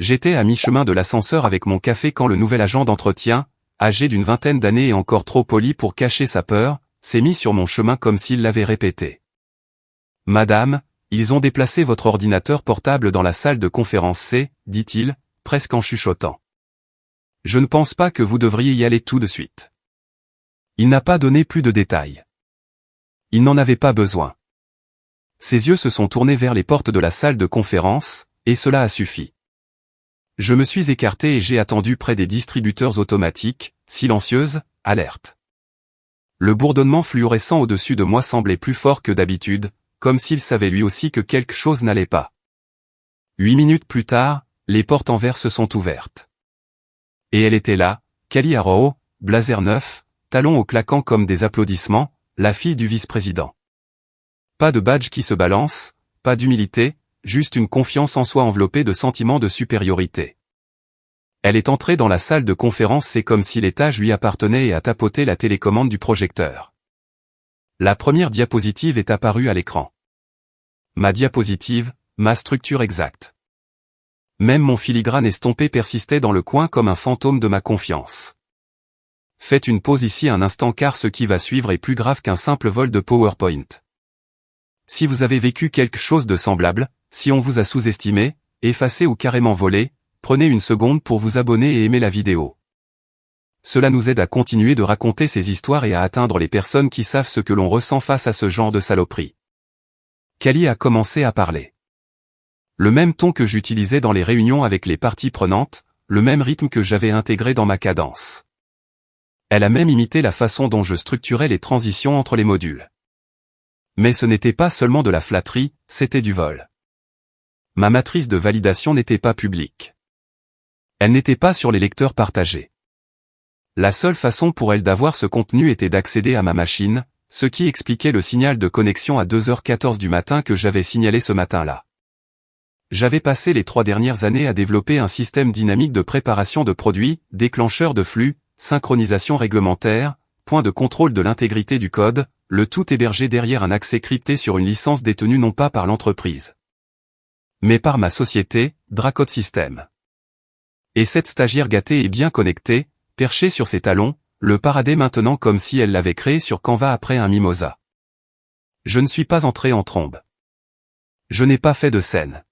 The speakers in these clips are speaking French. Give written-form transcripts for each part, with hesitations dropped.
J'étais à mi-chemin de l'ascenseur avec mon café quand le nouvel agent d'entretien, âgé d'une vingtaine d'années et encore trop poli pour cacher sa peur, s'est mis sur mon chemin comme s'il l'avait répété. « Madame, ils ont déplacé votre ordinateur portable dans la salle de conférence C, dit-il, presque en chuchotant. Je ne pense pas que vous devriez y aller tout de suite. » Il n'a pas donné plus de détails. Il n'en avait pas besoin. Ses yeux se sont tournés vers les portes de la salle de conférence, et cela a suffi. Je me suis écarté et j'ai attendu près des distributeurs automatiques, silencieuses, alertes. Le bourdonnement fluorescent au-dessus de moi semblait plus fort que d'habitude, comme s'il savait lui aussi que quelque chose n'allait pas. 8 minutes plus tard, les portes en verre se sont ouvertes. Et elle était là, Callie Arrow, blazer neuf, talons au claquant comme des applaudissements, la fille du vice-président. Pas de badge qui se balance, pas d'humilité, juste une confiance en soi enveloppée de sentiments de supériorité. Elle est entrée dans la salle de conférence, c'est comme si l'étage lui appartenait et a tapoté la télécommande du projecteur. La première diapositive est apparue à l'écran. Ma diapositive, ma structure exacte. Même mon filigrane estompé persistait dans le coin comme un fantôme de ma confiance. Faites une pause ici un instant car ce qui va suivre est plus grave qu'un simple vol de PowerPoint. Si vous avez vécu quelque chose de semblable, si on vous a sous-estimé, effacé ou carrément volé, prenez une seconde pour vous abonner et aimer la vidéo. Cela nous aide à continuer de raconter ces histoires et à atteindre les personnes qui savent ce que l'on ressent face à ce genre de saloperie. Callie a commencé à parler. Le même ton que j'utilisais dans les réunions avec les parties prenantes, le même rythme que j'avais intégré dans ma cadence. Elle a même imité la façon dont je structurais les transitions entre les modules. Mais ce n'était pas seulement de la flatterie, c'était du vol. Ma matrice de validation n'était pas publique. Elle n'était pas sur les lecteurs partagés. La seule façon pour elle d'avoir ce contenu était d'accéder à ma machine, ce qui expliquait le signal de connexion à 2h14 du matin que j'avais signalé ce matin-là. J'avais passé les 3 dernières années à développer un système dynamique de préparation de produits, déclencheur de flux, synchronisation réglementaire, point de contrôle de l'intégrité du code, le tout hébergé derrière un accès crypté sur une licence détenue non pas par l'entreprise, mais par ma société, Dracode System. Et cette stagiaire gâtée et bien connectée, perchée sur ses talons, le paradait maintenant comme si elle l'avait créé sur Canva après un mimosa. Je ne suis pas entré en trombe. Je n'ai pas fait de scène.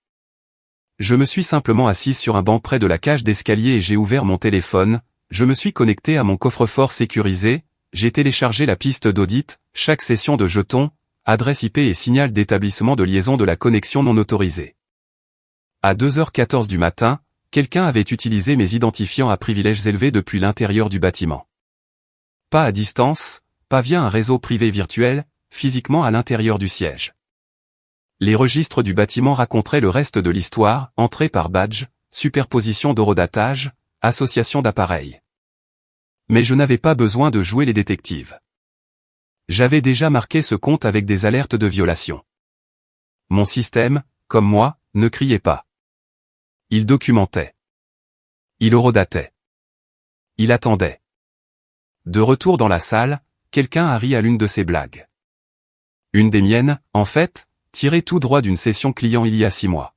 Je me suis simplement assise sur un banc près de la cage d'escalier et j'ai ouvert mon téléphone, je me suis connecté à mon coffre-fort sécurisé, j'ai téléchargé la piste d'audit, chaque session de jetons, adresse IP et signal d'établissement de liaison de la connexion non autorisée. À 2h14 du matin, quelqu'un avait utilisé mes identifiants à privilèges élevés depuis l'intérieur du bâtiment. Pas à distance, pas via un réseau privé virtuel, physiquement à l'intérieur du siège. Les registres du bâtiment raconteraient le reste de l'histoire, entrée par badge, superposition d'horodatage, association d'appareils. Mais je n'avais pas besoin de jouer les détectives. J'avais déjà marqué ce compte avec des alertes de violation. Mon système, comme moi, ne criait pas. Il documentait. Il horodatait. Il attendait. De retour dans la salle, quelqu'un a ri à l'une de ses blagues. Une des miennes, en fait, tirée tout droit d'une session client il y a 6 mois.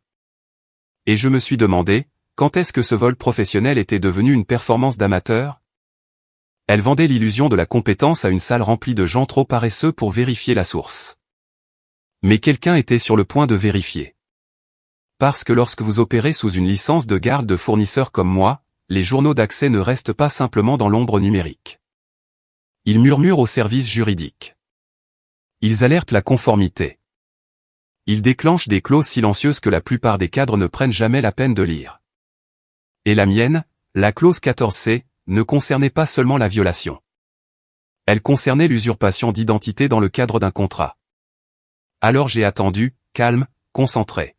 Et je me suis demandé, quand est-ce que ce vol professionnel était devenu une performance d'amateur ? Elle vendait l'illusion de la compétence à une salle remplie de gens trop paresseux pour vérifier la source. Mais quelqu'un était sur le point de vérifier. Parce que lorsque vous opérez sous une licence de garde de fournisseurs comme moi, les journaux d'accès ne restent pas simplement dans l'ombre numérique. Ils murmurent au service juridique. Ils alertent la conformité. Ils déclenchent des clauses silencieuses que la plupart des cadres ne prennent jamais la peine de lire. Et la mienne, la clause 14C, ne concernait pas seulement la violation. Elle concernait l'usurpation d'identité dans le cadre d'un contrat. Alors j'ai attendu, calme, concentré.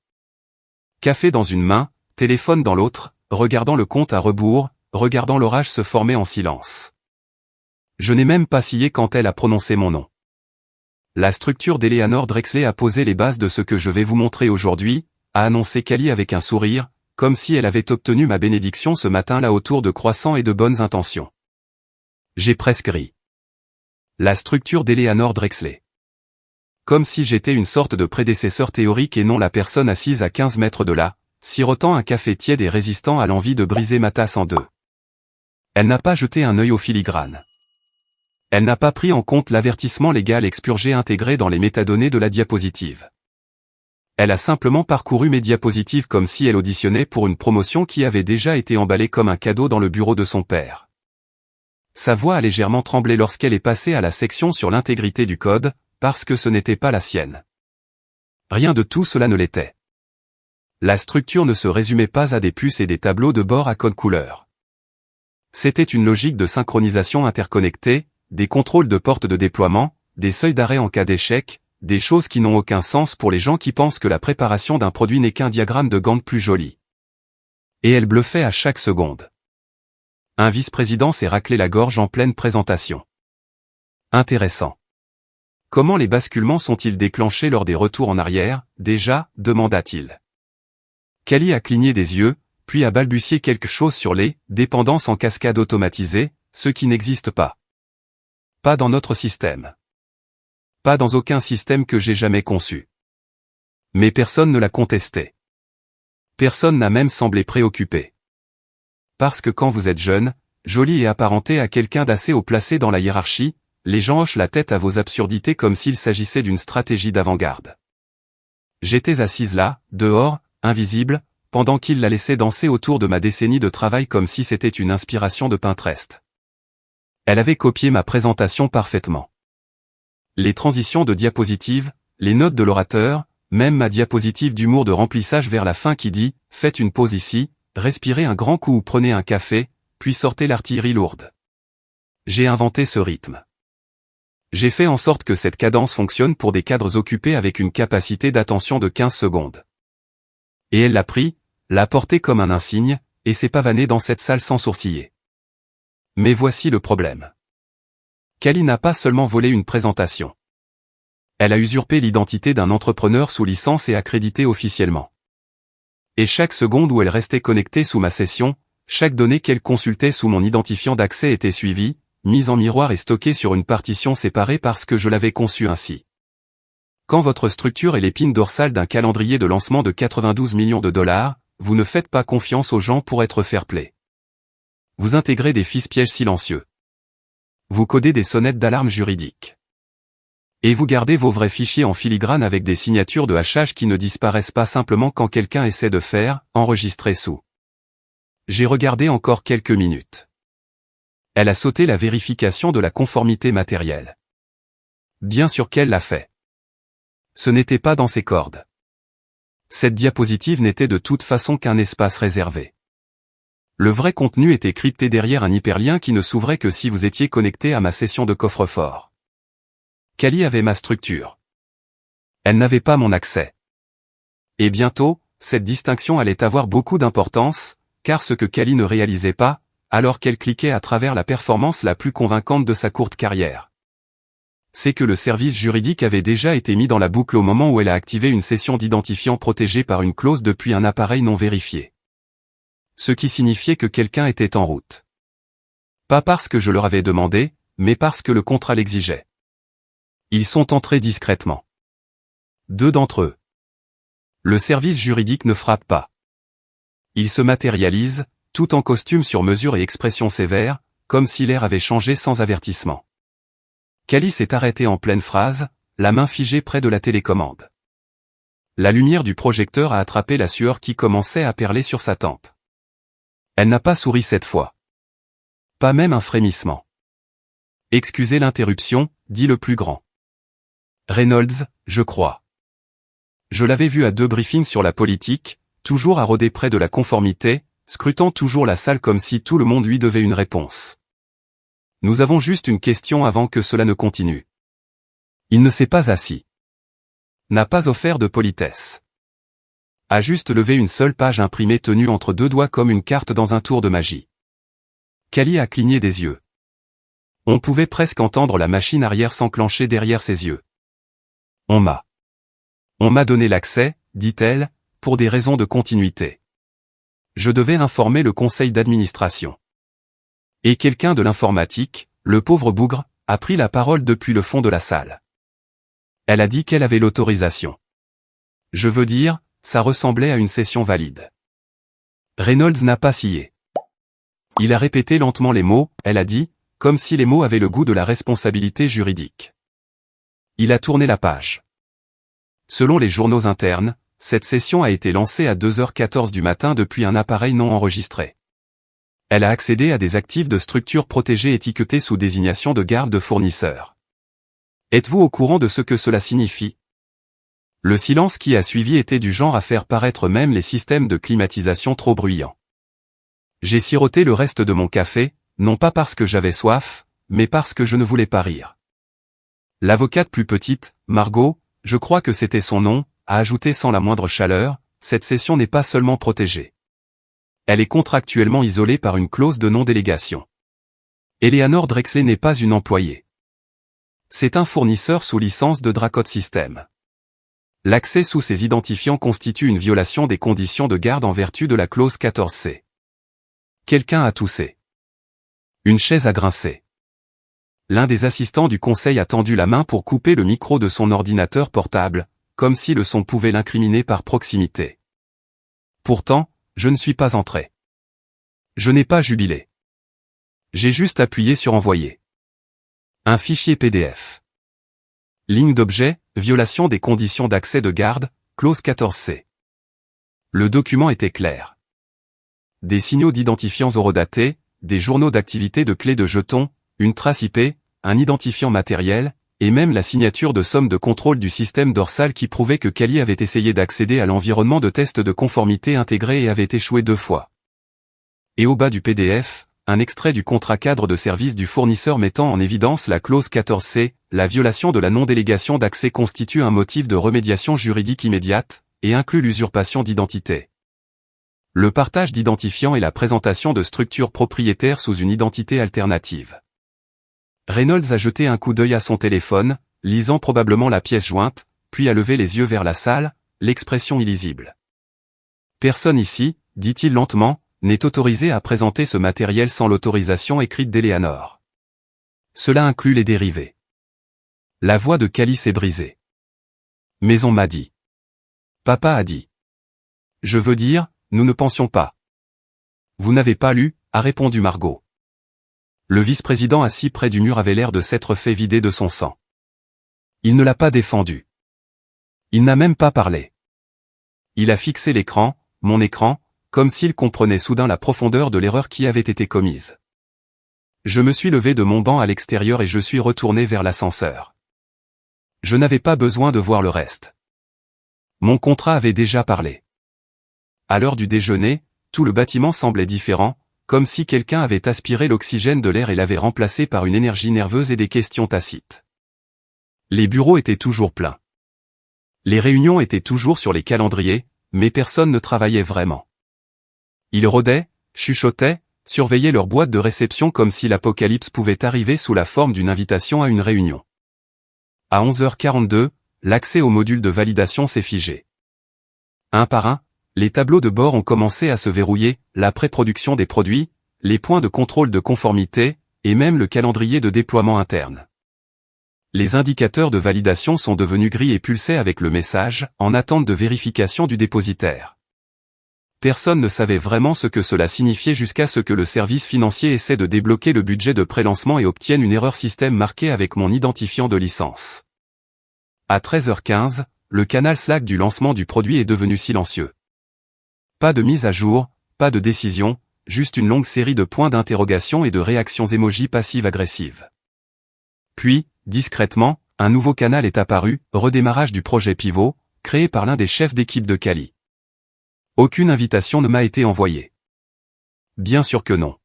Café dans une main, téléphone dans l'autre, regardant le compte à rebours, regardant l'orage se former en silence. Je n'ai même pas scié quand elle a prononcé mon nom. La structure d'Eleanor Drexler a posé les bases de ce que je vais vous montrer aujourd'hui, a annoncé Callie avec un sourire, comme si elle avait obtenu ma bénédiction ce matin-là autour de croissants et de bonnes intentions. J'ai presque ri. La structure d'Eleanor Drexler. Comme si j'étais une sorte de prédécesseur théorique et non la personne assise à 15 mètres de là, sirotant un café tiède et résistant à l'envie de briser ma tasse en deux. Elle n'a pas jeté un œil au filigrane. Elle n'a pas pris en compte l'avertissement légal expurgé intégré dans les métadonnées de la diapositive. Elle a simplement parcouru mes diapositives comme si elle auditionnait pour une promotion qui avait déjà été emballée comme un cadeau dans le bureau de son père. Sa voix a légèrement tremblé lorsqu'elle est passée à la section sur l'intégrité du code, parce que ce n'était pas la sienne. Rien de tout cela ne l'était. La structure ne se résumait pas à des puces et des tableaux de bord à code couleur. C'était une logique de synchronisation interconnectée, des contrôles de portes de déploiement, des seuils d'arrêt en cas d'échec, des choses qui n'ont aucun sens pour les gens qui pensent que la préparation d'un produit n'est qu'un diagramme de Gantt plus joli. Et elle bluffait à chaque seconde. Un vice-président s'est raclé la gorge en pleine présentation. Intéressant. Comment les basculements sont-ils déclenchés lors des retours en arrière, déjà, demanda-t-il. Cali a cligné des yeux, puis a balbutié quelque chose sur les dépendances en cascade automatisées, ce qui n'existe pas. Pas dans notre système. Pas dans aucun système que j'ai jamais conçu. Mais personne ne l'a contesté. Personne n'a même semblé préoccupé. Parce que quand vous êtes jeune, joli et apparenté à quelqu'un d'assez haut placé dans la hiérarchie, les gens hochent la tête à vos absurdités comme s'il s'agissait d'une stratégie d'avant-garde. J'étais assise là, dehors, invisible, pendant qu'il la laissait danser autour de ma décennie de travail comme si c'était une inspiration de Pinterest. Elle avait copié ma présentation parfaitement. Les transitions de diapositives, les notes de l'orateur, même ma diapositive d'humour de remplissage vers la fin qui dit « Faites une pause ici, respirez un grand coup ou prenez un café, puis sortez l'artillerie lourde ». J'ai inventé ce rythme. J'ai fait en sorte que cette cadence fonctionne pour des cadres occupés avec une capacité d'attention de 15 secondes. Et elle l'a pris, l'a porté comme un insigne, et s'est pavanée dans cette salle sans sourciller. Mais voici le problème. Cali n'a pas seulement volé une présentation. Elle a usurpé l'identité d'un entrepreneur sous licence et accrédité officiellement. Et chaque seconde où elle restait connectée sous ma session, chaque donnée qu'elle consultait sous mon identifiant d'accès était suivie, mise en miroir et stockée sur une partition séparée parce que je l'avais conçue ainsi. Quand votre structure est l'épine dorsale d'un calendrier de lancement de 92 millions de dollars, vous ne faites pas confiance aux gens pour être fair-play. Vous intégrez des fiches pièges silencieux. Vous codez des sonnettes d'alarme juridique. Et vous gardez vos vrais fichiers en filigrane avec des signatures de hachage qui ne disparaissent pas simplement quand quelqu'un essaie de faire « enregistrer sous ». J'ai regardé encore quelques minutes. Elle a sauté la vérification de la conformité matérielle. Bien sûr qu'elle l'a fait. Ce n'était pas dans ses cordes. Cette diapositive n'était de toute façon qu'un espace réservé. Le vrai contenu était crypté derrière un hyperlien qui ne s'ouvrait que si vous étiez connecté à ma session de coffre-fort. Cali avait ma structure. Elle n'avait pas mon accès. Et bientôt, cette distinction allait avoir beaucoup d'importance, car ce que Cali ne réalisait pas, alors qu'elle cliquait à travers la performance la plus convaincante de sa courte carrière, c'est que le service juridique avait déjà été mis dans la boucle au moment où elle a activé une session d'identifiant protégée par une clause depuis un appareil non vérifié. Ce qui signifiait que quelqu'un était en route. Pas parce que je leur avais demandé, mais parce que le contrat l'exigeait. Ils sont entrés discrètement. 2 d'entre eux. Le service juridique ne frappe pas. Il se matérialise, tout en costume sur mesure et expression sévère, comme si l'air avait changé sans avertissement. Cali s'est arrêté en pleine phrase, la main figée près de la télécommande. La lumière du projecteur a attrapé la sueur qui commençait à perler sur sa tempe. Elle n'a pas souri cette fois. Pas même un frémissement. Excusez l'interruption, dit le plus grand. Reynolds, je crois. Je l'avais vu à 2 briefings sur la politique, toujours à rôder près de la conformité, scrutant toujours la salle comme si tout le monde lui devait une réponse. Nous avons juste une question avant que cela ne continue. Il ne s'est pas assis. N'a pas offert de politesse. A juste levé une seule page imprimée tenue entre 2 doigts comme une carte dans un tour de magie. Cali a cligné des yeux. On pouvait presque entendre la machine arrière s'enclencher derrière ses yeux. On m'a donné l'accès, dit-elle, pour des raisons de continuité. Je devais informer le conseil d'administration. Et quelqu'un de l'informatique, le pauvre bougre, a pris la parole depuis le fond de la salle. Elle a dit qu'elle avait l'autorisation. Je veux dire, ça ressemblait à une session valide. Reynolds n'a pas scié. Il a répété lentement les mots, elle a dit, comme si les mots avaient le goût de la responsabilité juridique. Il a tourné la page. Selon les journaux internes, cette session a été lancée à 2h14 du matin depuis un appareil non enregistré. Elle a accédé à des actifs de structures protégées étiquetées sous désignation de garde de fournisseur. Êtes-vous au courant de ce que cela signifie? Le silence qui a suivi était du genre à faire paraître même les systèmes de climatisation trop bruyants. J'ai siroté le reste de mon café, non pas parce que j'avais soif, mais parce que je ne voulais pas rire. L'avocate plus petite, Margot, je crois que c'était son nom, a ajouté sans la moindre chaleur, cette session n'est pas seulement protégée. Elle est contractuellement isolée par une clause de non-délégation. Eleanor Drexler n'est pas une employée. C'est un fournisseur sous licence de Dracode Systems. L'accès sous ces identifiants constitue une violation des conditions de garde en vertu de la clause 14C. Quelqu'un a toussé. Une chaise a grincé. L'un des assistants du conseil a tendu la main pour couper le micro de son ordinateur portable, comme si le son pouvait l'incriminer par proximité. Pourtant, je ne suis pas entré. Je n'ai pas jubilé. J'ai juste appuyé sur envoyer. Un fichier PDF. Ligne d'objet, violation des conditions d'accès de garde, clause 14C. Le document était clair. Des signaux d'identifiants horodatés, des journaux d'activité de clés de jetons, une trace IP, un identifiant matériel, et même la signature de somme de contrôle du système dorsal qui prouvait que Kali avait essayé d'accéder à l'environnement de test de conformité intégré et avait échoué 2 fois. Et au bas du PDF, un extrait du contrat cadre de service du fournisseur mettant en évidence la clause 14C, la violation de la non-délégation d'accès constitue un motif de remédiation juridique immédiate, et inclut l'usurpation d'identité. Le partage d'identifiants et la présentation de structures propriétaires sous une identité alternative. Reynolds a jeté un coup d'œil à son téléphone, lisant probablement la pièce jointe, puis a levé les yeux vers la salle, l'expression illisible. Personne ici, dit-il lentement, n'est autorisé à présenter ce matériel sans l'autorisation écrite d'Eleanor. Cela inclut les dérivés. La voix de Kali s'est brisée. Mais on m'a dit. Papa a dit. Je veux dire, nous ne pensions pas. Vous n'avez pas lu, a répondu Margot. Le vice-président assis près du mur avait l'air de s'être fait vider de son sang. Il ne l'a pas défendu. Il n'a même pas parlé. Il a fixé l'écran, mon écran, comme s'il comprenait soudain la profondeur de l'erreur qui avait été commise. Je me suis levé de mon banc à l'extérieur et je suis retourné vers l'ascenseur. Je n'avais pas besoin de voir le reste. Mon contrat avait déjà parlé. À l'heure du déjeuner, tout le bâtiment semblait différent, comme si quelqu'un avait aspiré l'oxygène de l'air et l'avait remplacé par une énergie nerveuse et des questions tacites. Les bureaux étaient toujours pleins. Les réunions étaient toujours sur les calendriers, mais personne ne travaillait vraiment. Ils rôdaient, chuchotaient, surveillaient leur boîte de réception comme si l'apocalypse pouvait arriver sous la forme d'une invitation à une réunion. À 11h42, l'accès au module de validation s'est figé. Un par un, les tableaux de bord ont commencé à se verrouiller, la pré-production des produits, les points de contrôle de conformité, et même le calendrier de déploiement interne. Les indicateurs de validation sont devenus gris et pulsaient avec le message « En attente de vérification du dépositaire ». Personne ne savait vraiment ce que cela signifiait jusqu'à ce que le service financier essaie de débloquer le budget de prélancement et obtienne une erreur système marquée avec mon identifiant de licence. À 13h15, le canal Slack du lancement du produit est devenu silencieux. Pas de mise à jour, pas de décision, juste une longue série de points d'interrogation et de réactions émojis passives-agressives. Puis, discrètement, un nouveau canal est apparu, redémarrage du projet Pivot, créé par l'un des chefs d'équipe de Kali. Aucune invitation ne m'a été envoyée. Bien sûr que non.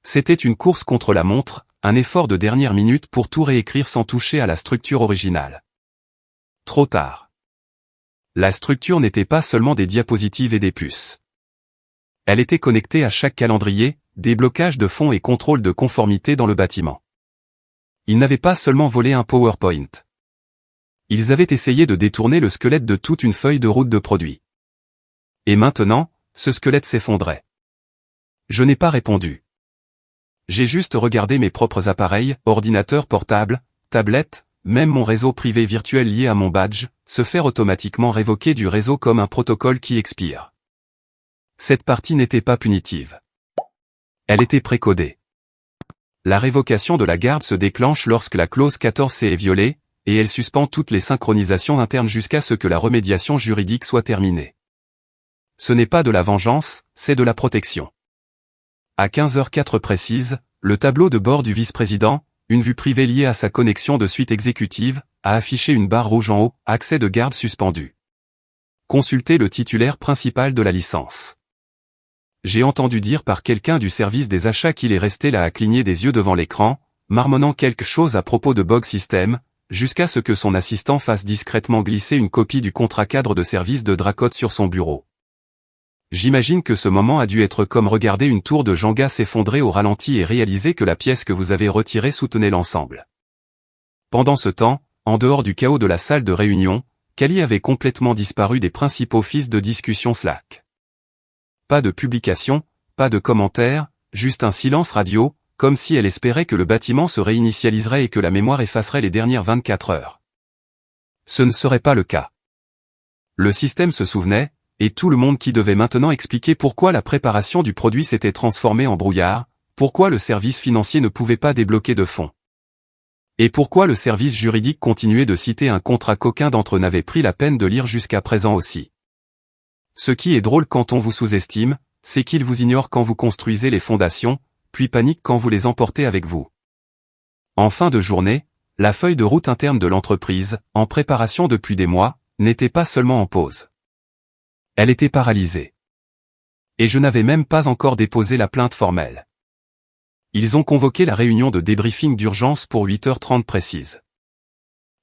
C'était une course contre la montre, un effort de dernière minute pour tout réécrire sans toucher à la structure originale. Trop tard. La structure n'était pas seulement des diapositives et des puces. Elle était connectée à chaque calendrier, déblocage de fonds et contrôle de conformité dans le bâtiment. Ils n'avaient pas seulement volé un PowerPoint. Ils avaient essayé de détourner le squelette de toute une feuille de route de produit. Et maintenant, ce squelette s'effondrait. Je n'ai pas répondu. J'ai juste regardé mes propres appareils, ordinateurs portables, tablettes, même mon réseau privé virtuel lié à mon badge, se faire automatiquement révoquer du réseau comme un protocole qui expire. Cette partie n'était pas punitive. Elle était précodée. La révocation de la garde se déclenche lorsque la clause 14C est violée, et elle suspend toutes les synchronisations internes jusqu'à ce que la remédiation juridique soit terminée. Ce n'est pas de la vengeance, c'est de la protection. À 15h04 précise, le tableau de bord du vice-président, une vue privée liée à sa connexion de suite exécutive, a affiché une barre rouge en haut, accès de garde suspendu. Consultez le titulaire principal de la licence. J'ai entendu dire par quelqu'un du service des achats qu'il est resté là à cligner des yeux devant l'écran, marmonnant quelque chose à propos de bug system, jusqu'à ce que son assistant fasse discrètement glisser une copie du contrat cadre de service de Dracot sur son bureau. J'imagine que ce moment a dû être comme regarder une tour de Jenga s'effondrer au ralenti et réaliser que la pièce que vous avez retirée soutenait l'ensemble. Pendant ce temps, en dehors du chaos de la salle de réunion, Kali avait complètement disparu des principaux fils de discussion Slack. Pas de publication, pas de commentaires, juste un silence radio, comme si elle espérait que le bâtiment se réinitialiserait et que la mémoire effacerait les dernières 24 heures. Ce ne serait pas le cas. Le système se souvenait, et tout le monde qui devait maintenant expliquer pourquoi la préparation du produit s'était transformée en brouillard, pourquoi le service financier ne pouvait pas débloquer de fonds. Et pourquoi le service juridique continuait de citer un contrat qu'aucun d'entre eux n'avait pris la peine de lire jusqu'à présent aussi. Ce qui est drôle quand on vous sous-estime, c'est qu'il vous ignore quand vous construisez les fondations, puis panique quand vous les emportez avec vous. En fin de journée, la feuille de route interne de l'entreprise, en préparation depuis des mois, n'était pas seulement en pause. Elle était paralysée. Et je n'avais même pas encore déposé la plainte formelle. Ils ont convoqué la réunion de débriefing d'urgence pour 8h30 précise.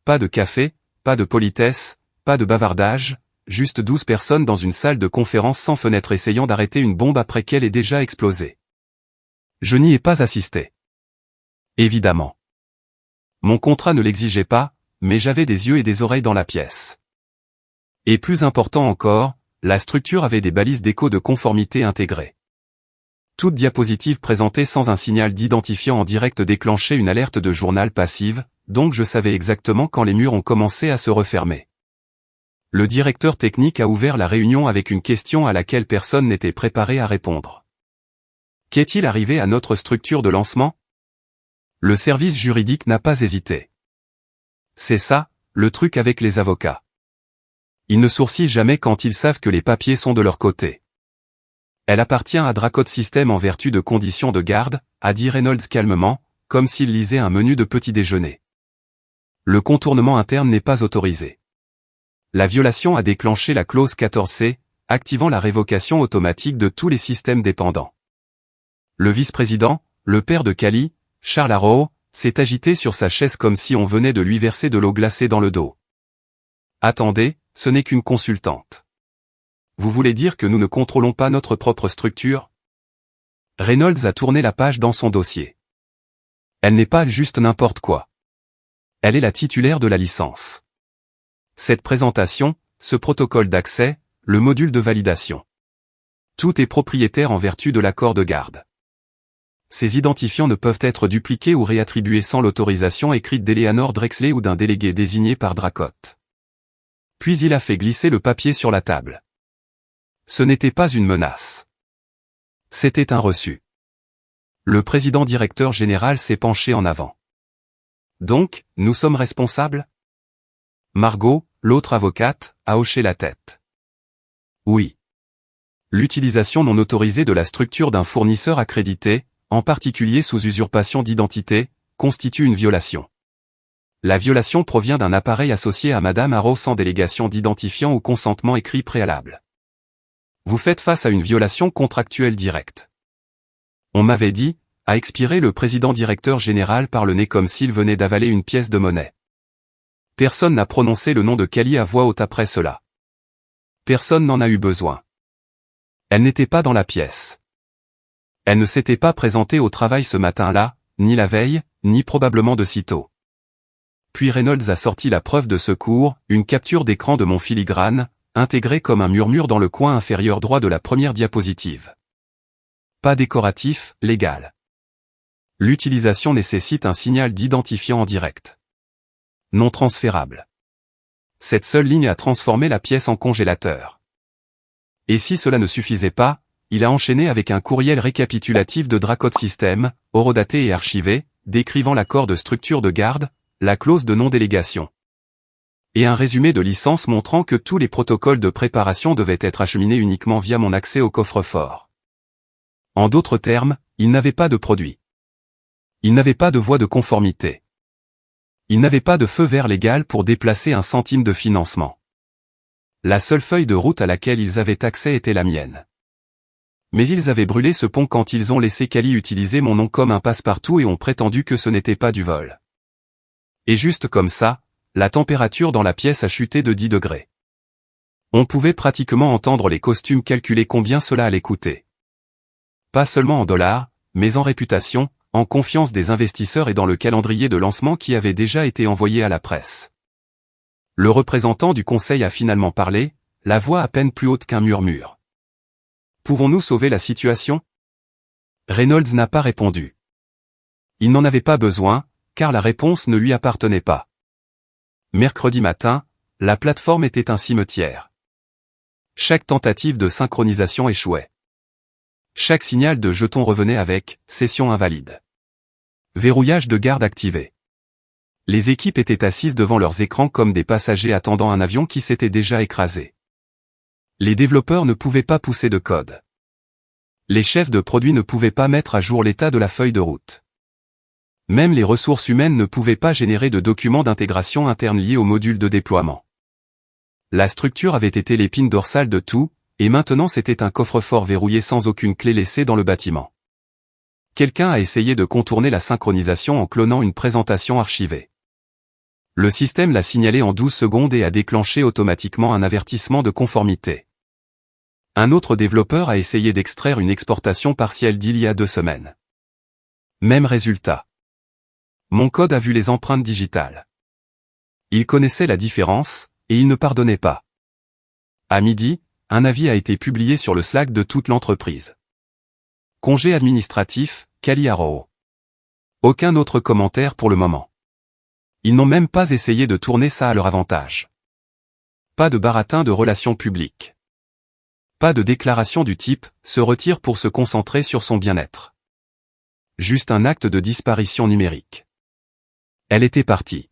Pas de café, pas de politesse, pas de bavardage, juste 12 personnes dans une salle de conférence sans fenêtre essayant d'arrêter une bombe après qu'elle ait déjà explosé. Je n'y ai pas assisté. Évidemment. Mon contrat ne l'exigeait pas, mais j'avais des yeux et des oreilles dans la pièce. Et plus important encore, la structure avait des balises d'écho de conformité intégrées. Toute diapositive présentée sans un signal d'identifiant en direct déclenchait une alerte de journal passive, donc je savais exactement quand les murs ont commencé à se refermer. Le directeur technique a ouvert la réunion avec une question à laquelle personne n'était préparé à répondre. Qu'est-il arrivé à notre structure de lancement? Le service juridique n'a pas hésité. C'est ça, le truc avec les avocats. Ils ne sourcillent jamais quand ils savent que les papiers sont de leur côté. Elle appartient à Dracot System en vertu de conditions de garde, a dit Reynolds calmement, comme s'il lisait un menu de petit déjeuner. Le contournement interne n'est pas autorisé. La violation a déclenché la clause 14C, activant la révocation automatique de tous les systèmes dépendants. Le vice-président, le père de Kali, Charles Arrow, s'est agité sur sa chaise comme si on venait de lui verser de l'eau glacée dans le dos. Attendez, ce n'est qu'une consultante. Vous voulez dire que nous ne contrôlons pas notre propre structure? Reynolds a tourné la page dans son dossier. Elle n'est pas juste n'importe quoi. Elle est la titulaire de la licence. Cette présentation, ce protocole d'accès, le module de validation. Tout est propriétaire en vertu de l'accord de garde. Ces identifiants ne peuvent être dupliqués ou réattribués sans l'autorisation écrite d'Eleanor Drexler ou d'un délégué désigné par Dracot. Puis il a fait glisser le papier sur la table. Ce n'était pas une menace. C'était un reçu. Le président directeur général s'est penché en avant. Donc, nous sommes responsables? Margot, l'autre avocate, a hoché la tête. Oui. L'utilisation non autorisée de la structure d'un fournisseur accrédité, en particulier sous usurpation d'identité, constitue une violation. La violation provient d'un appareil associé à Madame Arrow sans délégation d'identifiant ou consentement écrit préalable. Vous faites face à une violation contractuelle directe. On m'avait dit, a expiré le président directeur général par le nez comme s'il venait d'avaler une pièce de monnaie. Personne n'a prononcé le nom de Kali à voix haute après cela. Personne n'en a eu besoin. Elle n'était pas dans la pièce. Elle ne s'était pas présentée au travail ce matin-là, ni la veille, ni probablement de sitôt. Puis Reynolds a sorti la preuve de secours, une capture d'écran de mon filigrane, intégrée comme un murmure dans le coin inférieur droit de la première diapositive. Pas décoratif, légal. L'utilisation nécessite un signal d'identifiant en direct. Non transférable. cette seule ligne a transformé la pièce en congélateur. Et si cela ne suffisait pas, il a enchaîné avec un courriel récapitulatif de Dracode System, horodaté et archivé, décrivant l'accord de structure de garde, la clause de non-délégation. Et un résumé de licence montrant que tous les protocoles de préparation devaient être acheminés uniquement via mon accès au coffre-fort. En d'autres termes, il n'avait pas de produit. Il n'avait pas de voie de conformité. Il n'avait pas de feu vert légal pour déplacer un centime de financement. La seule feuille de route à laquelle ils avaient accès était la mienne. Mais ils avaient brûlé ce pont quand ils ont laissé Kali utiliser mon nom comme un passe-partout et ont prétendu que ce n'était pas du vol. Et juste comme ça, la température dans la pièce a chuté de 10 degrés. On pouvait pratiquement entendre les costumes calculer combien cela allait coûter. Pas seulement en dollars, mais en réputation, en confiance des investisseurs et dans le calendrier de lancement qui avait déjà été envoyé à la presse. Le représentant du conseil a finalement parlé, la voix à peine plus haute qu'un murmure. Pouvons-nous sauver la situation? Reynolds n'a pas répondu. Il n'en avait pas besoin, car la réponse ne lui appartenait pas. Mercredi matin, la plateforme était un cimetière. Chaque tentative de synchronisation échouait. Chaque signal de jeton revenait avec « session invalide ». Verrouillage de garde activé. Les équipes étaient assises devant leurs écrans comme des passagers attendant un avion qui s'était déjà écrasé. Les développeurs ne pouvaient pas pousser de code. Les chefs de produit ne pouvaient pas mettre à jour l'état de la feuille de route. Même les ressources humaines ne pouvaient pas générer de documents d'intégration interne liés au module de déploiement. La structure avait été l'épine dorsale de tout, et maintenant c'était un coffre-fort verrouillé sans aucune clé laissée dans le bâtiment. Quelqu'un a essayé de contourner la synchronisation en clonant une présentation archivée. Le système l'a signalé en 12 secondes et a déclenché automatiquement un avertissement de conformité. Un autre développeur a essayé d'extraire une exportation partielle d'il y a 2 semaines. Même résultat. Mon code a vu les empreintes digitales. Il connaissait la différence, et il ne pardonnait pas. À midi, un avis a été publié sur le Slack de toute l'entreprise. Congé administratif, Kali Arrow. Aucun autre commentaire pour le moment. Ils n'ont même pas essayé de tourner ça à leur avantage. Pas de baratin de relations publiques. Pas de déclaration du type « se retire pour se concentrer sur son bien-être ». Juste un acte de disparition numérique. Elle était partie.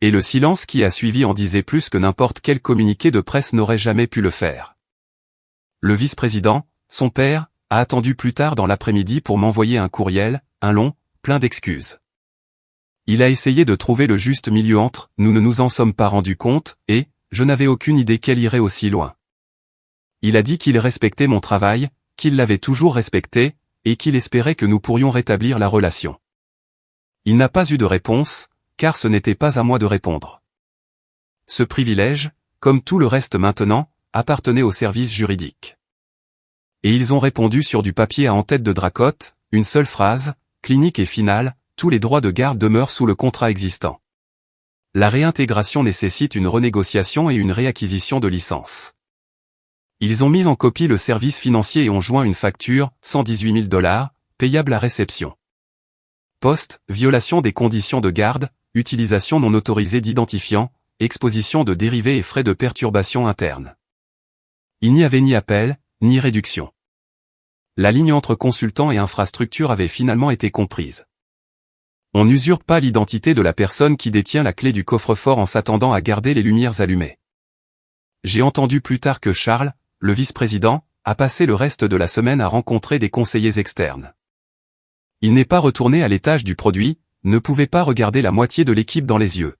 Et le silence qui a suivi en disait plus que n'importe quel communiqué de presse n'aurait jamais pu le faire. Le vice-président, son père, a attendu plus tard dans l'après-midi pour m'envoyer un courriel, un long, plein d'excuses. Il a essayé de trouver le juste milieu entre « nous ne nous en sommes pas rendus compte » et « je n'avais aucune idée qu'elle irait aussi loin ». Il a dit qu'il respectait mon travail, qu'il l'avait toujours respecté, et qu'il espérait que nous pourrions rétablir la relation. Il n'a pas eu de réponse, car ce n'était pas à moi de répondre. Ce privilège, comme tout le reste maintenant, appartenait au service juridique. Et ils ont répondu sur du papier à en-tête de Dracode, une seule phrase, clinique et finale, tous les droits de garde demeurent sous le contrat existant. La réintégration nécessite une renégociation et une réacquisition de licence. Ils ont mis en copie le service financier et ont joint une facture, $118 000, payable à réception. Poste, violation des conditions de garde, utilisation non autorisée d'identifiants, exposition de dérivés et frais de perturbation interne. Il n'y avait ni appel, ni réduction. La ligne entre consultant et infrastructure avait finalement été comprise. On n'usurpe pas l'identité de la personne qui détient la clé du coffre-fort en s'attendant à garder les lumières allumées. J'ai entendu plus tard que Charles, le vice-président, a passé le reste de la semaine à rencontrer des conseillers externes. Il n'est pas retourné à l'étage du produit, ne pouvait pas regarder la moitié de l'équipe dans les yeux.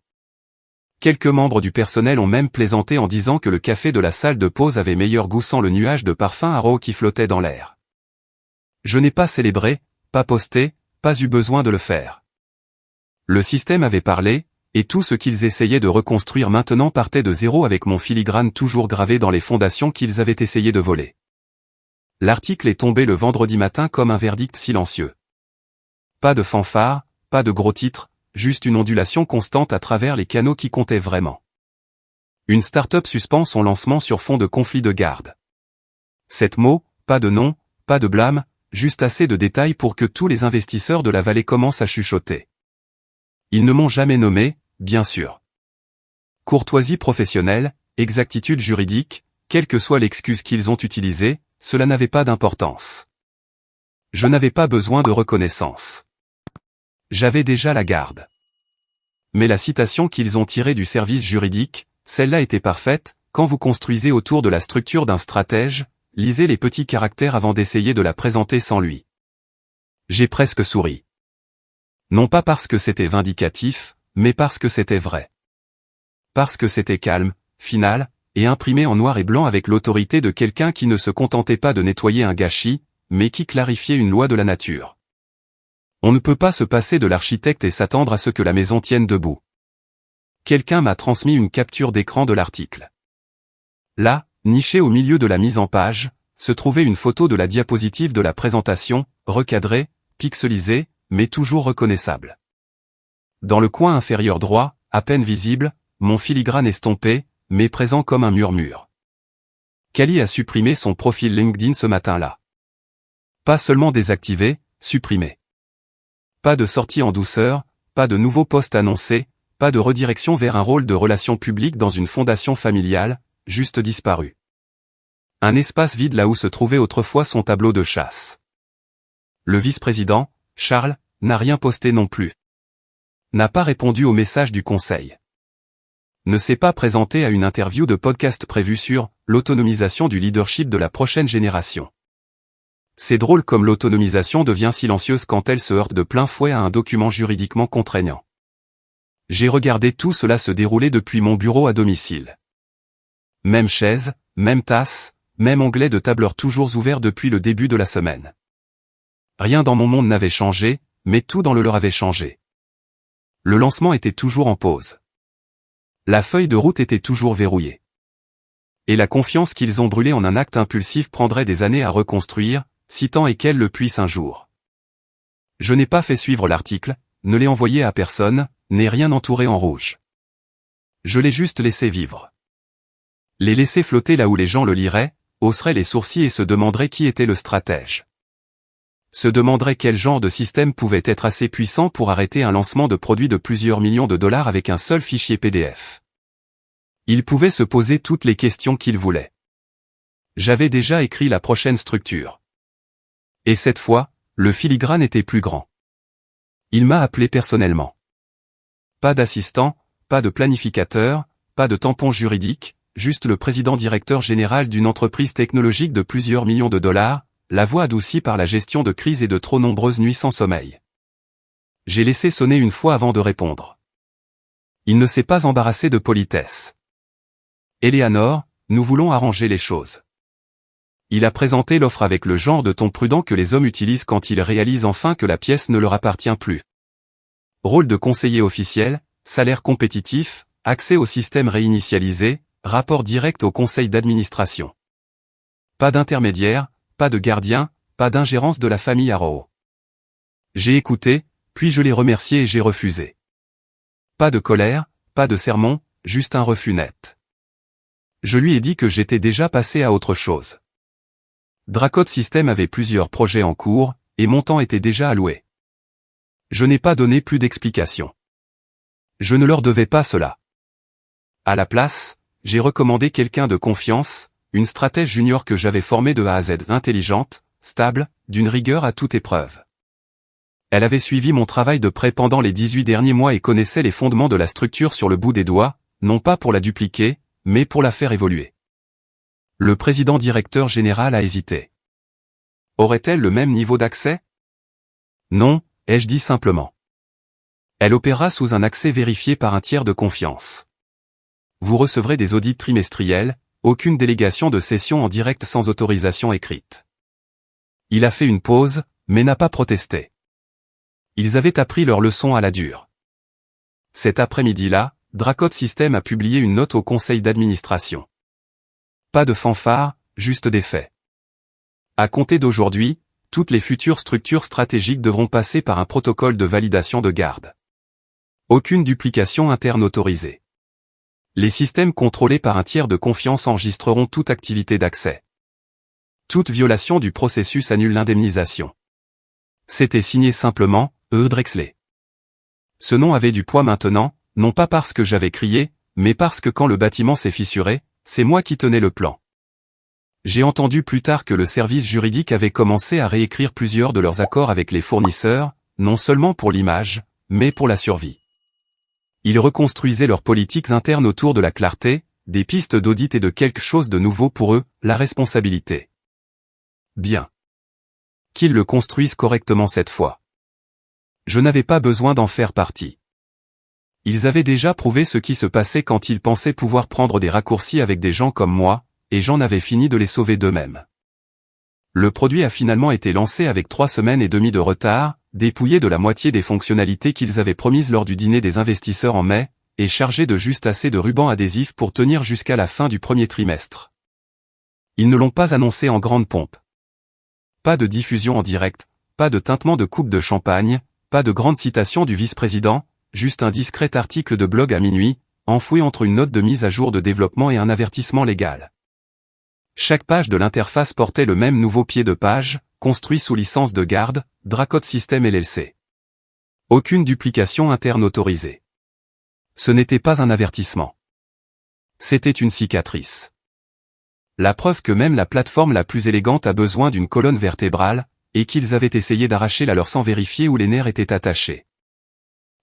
Quelques membres du personnel ont même plaisanté en disant que le café de la salle de pause avait meilleur goût sans le nuage de parfum Arrow qui flottait dans l'air. Je n'ai pas célébré, pas posté, pas eu besoin de le faire. Le système avait parlé, et tout ce qu'ils essayaient de reconstruire maintenant partait de zéro avec mon filigrane toujours gravé dans les fondations qu'ils avaient essayé de voler. L'article est tombé le vendredi matin comme un verdict silencieux. Pas de fanfare, pas de gros titres, juste une ondulation constante à travers les canaux qui comptaient vraiment. Une start-up suspend son lancement sur fond de conflit de garde. 7 mots, pas de nom, pas de blâme, juste assez de détails pour que tous les investisseurs de la vallée commencent à chuchoter. Ils ne m'ont jamais nommé, bien sûr. Courtoisie professionnelle, exactitude juridique, quelle que soit l'excuse qu'ils ont utilisée, cela n'avait pas d'importance. Je n'avais pas besoin de reconnaissance. J'avais déjà la garde. Mais la citation qu'ils ont tirée du service juridique, celle-là était parfaite. Quand vous construisez autour de la structure d'un stratège, lisez les petits caractères avant d'essayer de la présenter sans lui. J'ai presque souri. Non pas parce que c'était vindicatif, mais parce que c'était vrai. Parce que c'était calme, final, et imprimé en noir et blanc avec l'autorité de quelqu'un qui ne se contentait pas de nettoyer un gâchis, mais qui clarifiait une loi de la nature. On ne peut pas se passer de l'architecte et s'attendre à ce que la maison tienne debout. Quelqu'un m'a transmis une capture d'écran de l'article. Là, niché au milieu de la mise en page, se trouvait une photo de la diapositive de la présentation, recadrée, pixelisée, mais toujours reconnaissable. Dans le coin inférieur droit, à peine visible, mon filigrane estompé, mais présent comme un murmure. Kali a supprimé son profil LinkedIn ce matin-là. Pas seulement désactivé, supprimé. Pas de sortie en douceur, pas de nouveau poste annoncé, pas de redirection vers un rôle de relations publiques dans une fondation familiale, juste disparu. Un espace vide là où se trouvait autrefois son tableau de chasse. Le vice-président, Charles, n'a rien posté non plus. N'a pas répondu au message du conseil. Ne s'est pas présenté à une interview de podcast prévue sur l'autonomisation du leadership de la prochaine génération. C'est drôle comme l'autonomisation devient silencieuse quand elle se heurte de plein fouet à un document juridiquement contraignant. J'ai regardé tout cela se dérouler depuis mon bureau à domicile. Même chaise, même tasse, même onglet de tableur toujours ouvert depuis le début de la semaine. Rien dans mon monde n'avait changé, mais tout dans le leur avait changé. Le lancement était toujours en pause. La feuille de route était toujours verrouillée. Et la confiance qu'ils ont brûlée en un acte impulsif prendrait des années à reconstruire, si tant est qu'elle le puisse un jour. Je n'ai pas fait suivre l'article, ne l'ai envoyé à personne, n'ai rien entouré en rouge. Je l'ai juste laissé vivre. Les laisser flotter là où les gens le liraient, hausseraient les sourcils et se demanderaient qui était le stratège. Se demanderaient quel genre de système pouvait être assez puissant pour arrêter un lancement de produit de plusieurs millions de dollars avec un seul fichier PDF. Ils pouvaient se poser toutes les questions qu'ils voulaient. J'avais déjà écrit la prochaine structure. Et cette fois, le filigrane était plus grand. Il m'a appelé personnellement. Pas d'assistant, pas de planificateur, pas de tampon juridique, juste le président-directeur général d'une entreprise technologique de plusieurs millions de dollars, la voix adoucie par la gestion de crise et de trop nombreuses nuits sans sommeil. J'ai laissé sonner une fois avant de répondre. Il ne s'est pas embarrassé de politesse. Eleanor, nous voulons arranger les choses. Il a présenté l'offre avec le genre de ton prudent que les hommes utilisent quand ils réalisent enfin que la pièce ne leur appartient plus. Rôle de conseiller officiel, salaire compétitif, accès au système réinitialisé, rapport direct au conseil d'administration. Pas d'intermédiaire, pas de gardien, pas d'ingérence de la famille Arrow. J'ai écouté, puis je l'ai remercié et j'ai refusé. Pas de colère, pas de sermon, juste un refus net. Je lui ai dit que j'étais déjà passé à autre chose. Dracode System avait plusieurs projets en cours, et mon temps était déjà alloué. Je n'ai pas donné plus d'explications. Je ne leur devais pas cela. À la place, j'ai recommandé quelqu'un de confiance, une stratège junior que j'avais formée de A à Z, intelligente, stable, d'une rigueur à toute épreuve. Elle avait suivi mon travail de près pendant les 18 derniers mois et connaissait les fondements de la structure sur le bout des doigts, non pas pour la dupliquer, mais pour la faire évoluer. Le président-directeur général a hésité. Aurait-elle le même niveau d'accès? Non, ai-je dit simplement. Elle opérera sous un accès vérifié par un tiers de confiance. Vous recevrez des audits trimestriels, aucune délégation de session en direct sans autorisation écrite. Il a fait une pause, mais n'a pas protesté. Ils avaient appris leur leçon à la dure. Cet après-midi-là, Dracode System a publié une note au conseil d'administration. Pas de fanfare, juste des faits. À compter d'aujourd'hui, toutes les futures structures stratégiques devront passer par un protocole de validation de garde. Aucune duplication interne autorisée. Les systèmes contrôlés par un tiers de confiance enregistreront toute activité d'accès. Toute violation du processus annule l'indemnisation. C'était signé simplement, Drexler. Ce nom avait du poids maintenant, non pas parce que j'avais crié, mais parce que quand le bâtiment s'est fissuré, c'est moi qui tenais le plan. J'ai entendu plus tard que le service juridique avait commencé à réécrire plusieurs de leurs accords avec les fournisseurs, non seulement pour l'image, mais pour la survie. Ils reconstruisaient leurs politiques internes autour de la clarté, des pistes d'audit et de quelque chose de nouveau pour eux, la responsabilité. Bien. Qu'ils le construisent correctement cette fois. Je n'avais pas besoin d'en faire partie. Ils avaient déjà prouvé ce qui se passait quand ils pensaient pouvoir prendre des raccourcis avec des gens comme moi, et j'en avais fini de les sauver d'eux-mêmes. Le produit a finalement été lancé avec 3 semaines et demie de retard, dépouillé de la moitié des fonctionnalités qu'ils avaient promises lors du dîner des investisseurs en mai, et chargé de juste assez de rubans adhésifs pour tenir jusqu'à la fin du premier trimestre. Ils ne l'ont pas annoncé en grande pompe. Pas de diffusion en direct, pas de tintement de coupe de champagne, pas de grande citation du vice-président, juste un discret article de blog à minuit, enfoui entre une note de mise à jour de développement et un avertissement légal. Chaque page de l'interface portait le même nouveau pied de page, construit sous licence de garde, Dracode System LLC. Aucune duplication interne autorisée. Ce n'était pas un avertissement. C'était une cicatrice. La preuve que même la plateforme la plus élégante a besoin d'une colonne vertébrale, et qu'ils avaient essayé d'arracher la leur sans vérifier où les nerfs étaient attachés.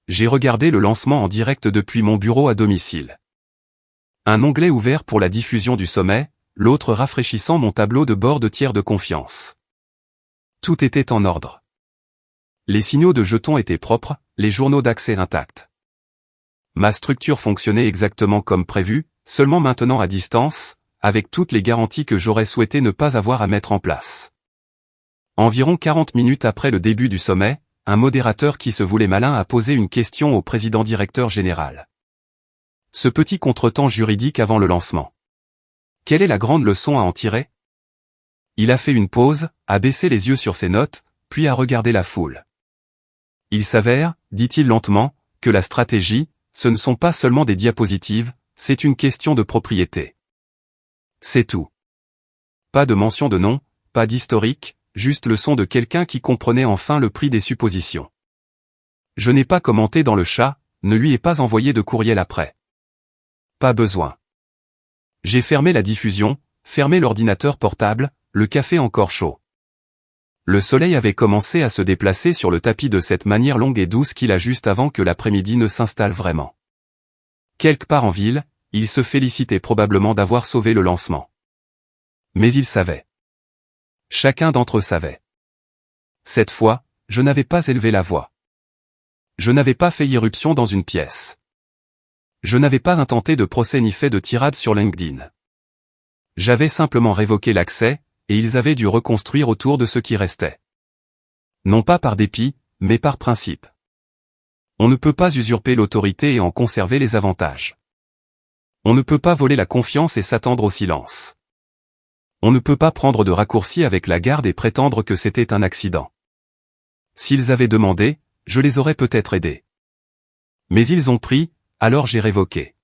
J'ai regardé le lancement en direct depuis mon bureau à domicile. Un onglet ouvert pour la diffusion du sommet, l'autre rafraîchissant mon tableau de bord de tiers de confiance. Tout était en ordre. Les signaux de jetons étaient propres, les journaux d'accès intacts. Ma structure fonctionnait exactement comme prévu, seulement maintenant à distance, avec toutes les garanties que j'aurais souhaité ne pas avoir à mettre en place. Environ 40 minutes après le début du sommet, un modérateur qui se voulait malin a posé une question au président-directeur général. Ce petit contretemps juridique avant le lancement. Quelle est la grande leçon à en tirer? Il a fait une pause, a baissé les yeux sur ses notes, puis a regardé la foule. Il s'avère, dit-il lentement, que la stratégie, ce ne sont pas seulement des diapositives, c'est une question de propriété. C'est tout. Pas de mention de nom, pas d'historique, juste le son de quelqu'un qui comprenait enfin le prix des suppositions. Je n'ai pas commenté dans le chat, ne lui ai pas envoyé de courriel après. Pas besoin. J'ai fermé la diffusion, fermé l'ordinateur portable, le café encore chaud. Le soleil avait commencé à se déplacer sur le tapis de cette manière longue et douce qu'il a juste avant que l'après-midi ne s'installe vraiment. Quelque part en ville, il se félicitait probablement d'avoir sauvé le lancement. Mais il savait. Chacun d'entre eux savait. Cette fois, je n'avais pas élevé la voix. Je n'avais pas fait irruption dans une pièce. Je n'avais pas intenté de procès ni fait de tirade sur LinkedIn. J'avais simplement révoqué l'accès, et ils avaient dû reconstruire autour de ce qui restait. Non pas par dépit, mais par principe. On ne peut pas usurper l'autorité et en conserver les avantages. On ne peut pas voler la confiance et s'attendre au silence. On ne peut pas prendre de raccourcis avec la garde et prétendre que c'était un accident. S'ils avaient demandé, je les aurais peut-être aidés. Mais ils ont pris, alors j'ai révoqué.